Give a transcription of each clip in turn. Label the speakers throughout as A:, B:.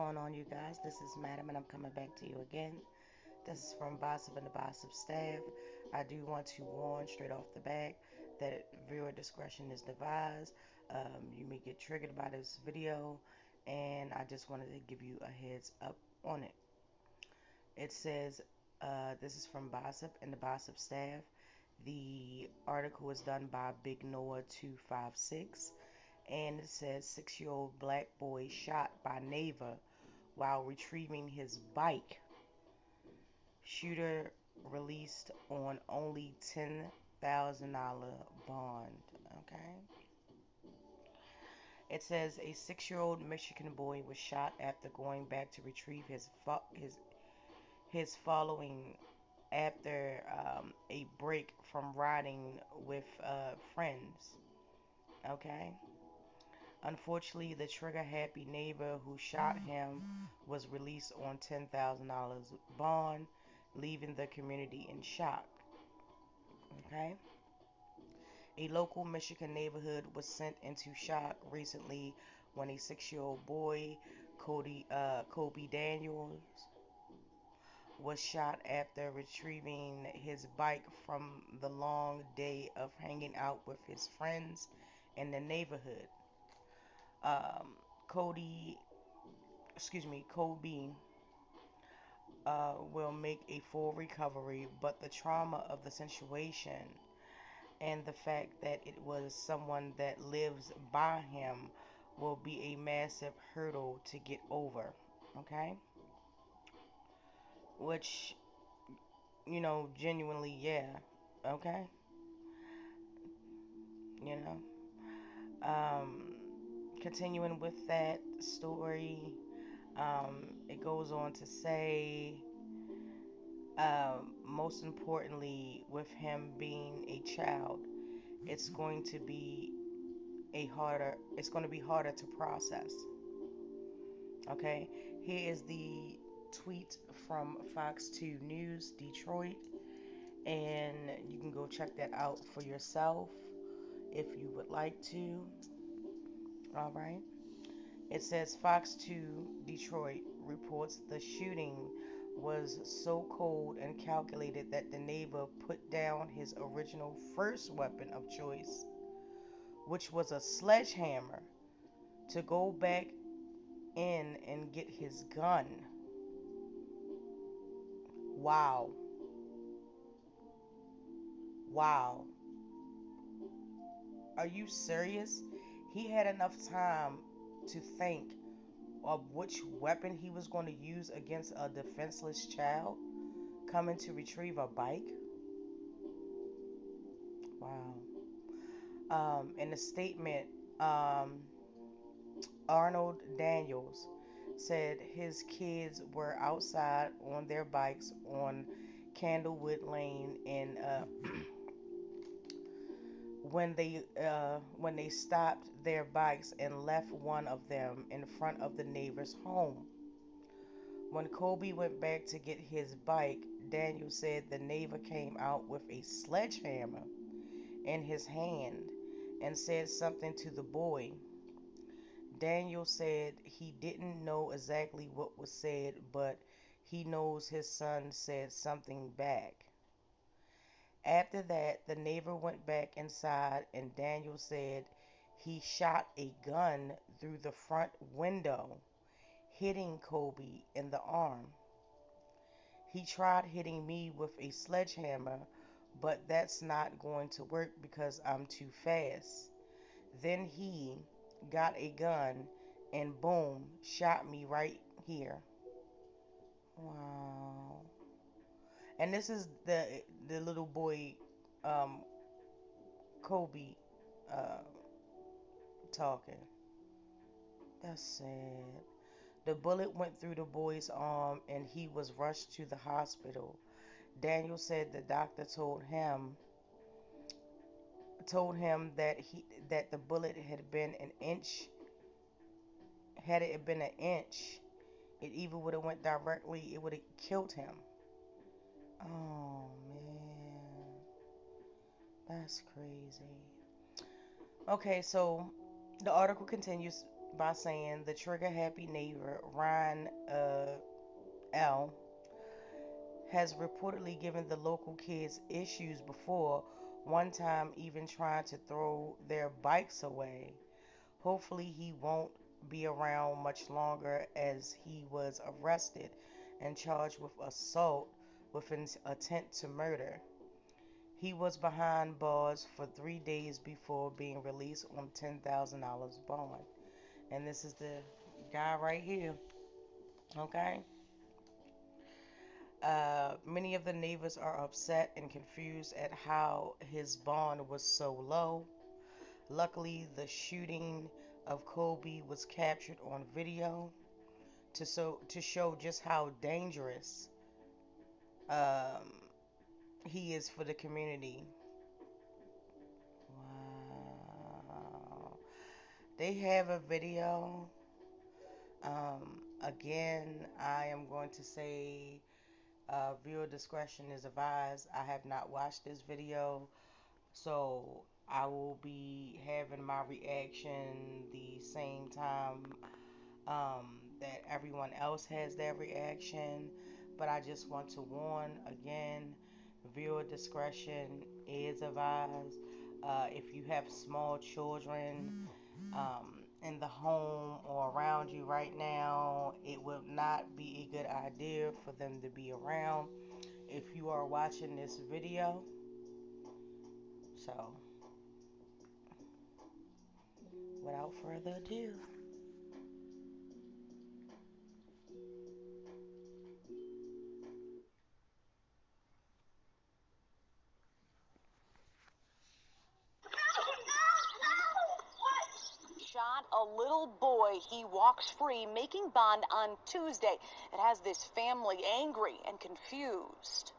A: going on, you guys? This is Madam, and I'm coming back to you again. This is from Bossip and the Bossip staff. I do want to warn straight off the bat that viewer discretion is advised. You may get triggered by this video, and I just wanted to give you a heads up on it. It says, this is from Bossip and the Bossip staff. The article is done by Big Noah 256, and it says 6-year-old black boy shot by neighbor while retrieving his bike. Shooter released on only $10,000 bond. Okay. It says a 6-year-old Michigan boy was shot after going back to retrieve his following after a break from riding with friends. Okay. Unfortunately, the trigger happy neighbor who shot him was released on $10,000 bond, leaving the community in shock. Okay? A local Michigan neighborhood was sent into shock recently when a 6-year-old boy, Kobe Daniels, was shot after retrieving his bike from the long day of hanging out with his friends in the neighborhood. Um, Cody, Kobe will make a full recovery, but the trauma of the situation and the fact that it was someone that lives by him will be a massive hurdle to get over. Okay? Which, genuinely, yeah. Okay? You know? Continuing with that story, it goes on to say, most importantly, with him being a child, it's going to be it's going to be harder to process. Okay, here is the tweet from Fox 2 News Detroit, and you can go check that out for yourself if you would like to. All right. It says Fox 2 Detroit reports the shooting was so cold and calculated that the neighbor put down his original first weapon of choice, which was a sledgehammer, to go back in and get his gun. Wow. Wow. Are you serious? He had enough time to think of which weapon he was going to use against a defenseless child coming to retrieve a bike. Wow. In a statement, Arnold Daniels said his kids were outside on their bikes on Candlewood Lane, and when they stopped their bikes and left one of them in front of the neighbor's home. When Kobe went back to get his bike, Daniel said the neighbor came out with a sledgehammer in his hand and said something to the boy. Daniel said he didn't know exactly what was said, but he knows his son said something back. After that, the neighbor went back inside, and Daniel said he shot a gun through the front window, hitting Kobe in the arm. He tried hitting me with a sledgehammer, but that's not going to work because I'm too fast. Then he got a gun and boom, shot me right here. Wow. And this is the little boy, um, Kobe, uh, talking. That's sad. The bullet went through the boy's arm and he was rushed to the hospital. Daniel said the doctor told him that the bullet had been an inch. Had it been an inch, it even would have went directly. It would have killed him. Oh man, that's crazy. Okay, so the article continues. by saying the trigger happy neighbor, Ryan L., has reportedly given the local kids issues before, one time even trying to throw their bikes away. Hopefully, he won't be around much longer as he was arrested and charged with assault with an intent to murder. He was behind bars for 3 days before being released on $10,000 bond. And this is the guy right here. Okay? Many of the neighbors are upset and confused at how his bond was so low. Luckily, the shooting of Kobe was captured on video to show just how dangerous um, he is for the community. Wow. They have a video. Again, I am going to say viewer discretion is advised. I have not watched this video, so I will be having my reaction the same time that everyone else has their reaction. But I just want to warn again, viewer discretion is advised. If you have small children in the home or around you right now, it would not be a good idea for them to be around if you are watching this video. So, without further ado,
B: Shot a little boy. He walks free, making bond on Tuesday. It has this family angry and confused.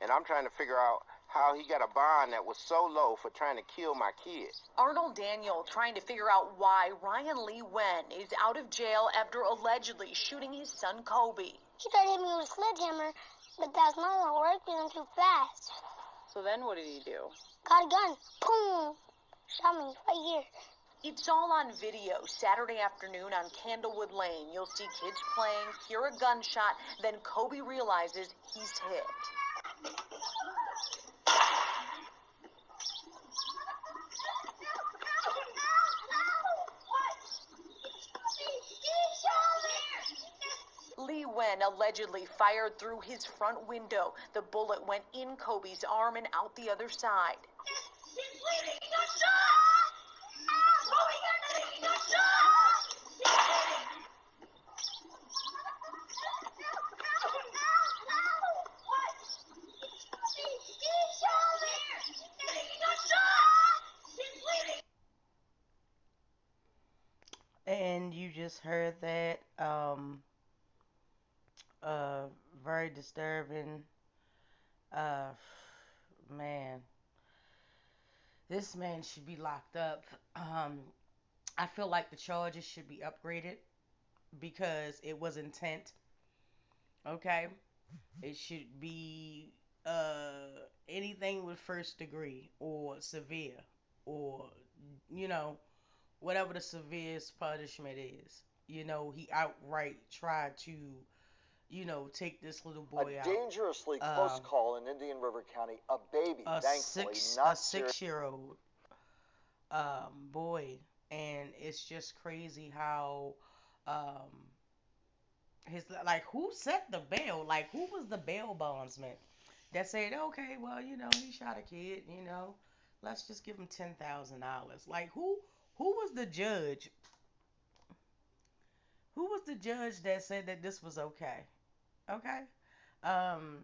C: And I'm trying to figure out how he got a bond that was so low for trying to kill my kid.
B: Arnold Daniel trying to figure out why Ryan Lee Nguyen is out of jail after allegedly shooting his son Kobe.
D: He tried to hit me with a sledgehammer, but that's not gonna work because I'm too fast.
B: So then what did he do?
D: Got a gun. Boom! Shot me right here.
B: It's all on video Saturday afternoon on Candlewood Lane. You'll see kids playing, hear a gunshot, then Kobe realizes he's hit. Lee Nguyen allegedly fired through his front window. The bullet went in Kobe's arm and out the other side.
D: He's bleeding. He got shot! He got shot!
A: and you just heard that. Very disturbing. Uh, man, this man should be locked up. I feel like the charges should be upgraded because it was intent. Okay, it should be anything with first degree or severe or you know whatever the severest punishment is. He outright tried to take this little boy
E: A
A: out.
E: dangerously close call in Indian River County. A baby,
A: A
E: thankfully,
A: six a
E: not serious.
A: 6 year old boy, and it's just crazy how um his like who set the bail? Like who was the bail bondsman that said, okay, well, he shot a kid, let's just give him $10,000. Like who was the judge? Who was the judge that said that this was okay? Okay. Um,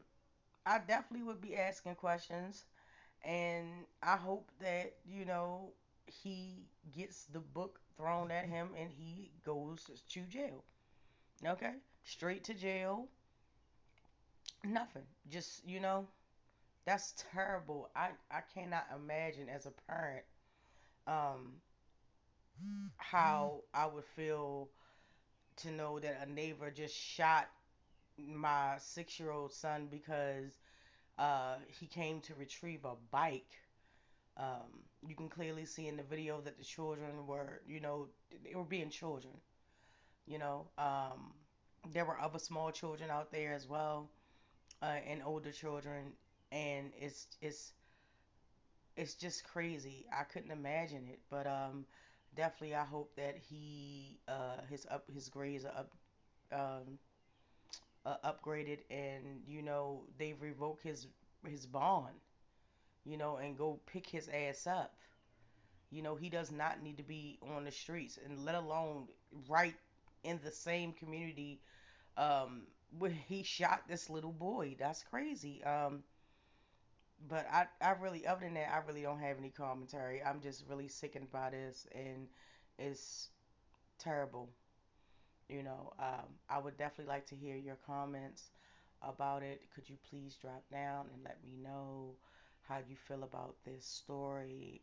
A: I definitely would be asking questions, and I hope that he gets the book thrown at him and he goes to jail. Okay, straight to jail. Nothing. Just that's terrible. I cannot imagine as a parent um how I would feel to know that a neighbor just shot my 6 year old son because he came to retrieve a bike You can clearly see in the video that the children were, they were being children. You know, there were other small children out there as well, and older children, and it's just crazy. I couldn't imagine it, but definitely I hope that his grades are upgraded, and they revoke his bond, and go pick his ass up. He does not need to be on the streets, and let alone right in the same community where he shot this little boy. That's crazy. But I really, other than that, I really don't have any commentary. I'm just really sickened by this, and it's terrible. I would definitely like to hear your comments about it. Could you please drop down and let me know how you feel about this story?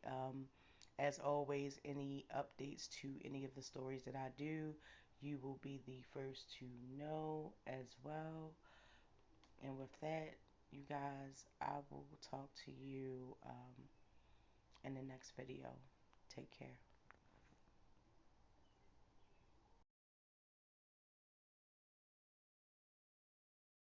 A: As always, any updates to any of the stories that I do, you will be the first to know as well. And with that, you guys, I will talk to you in the next video. Take care.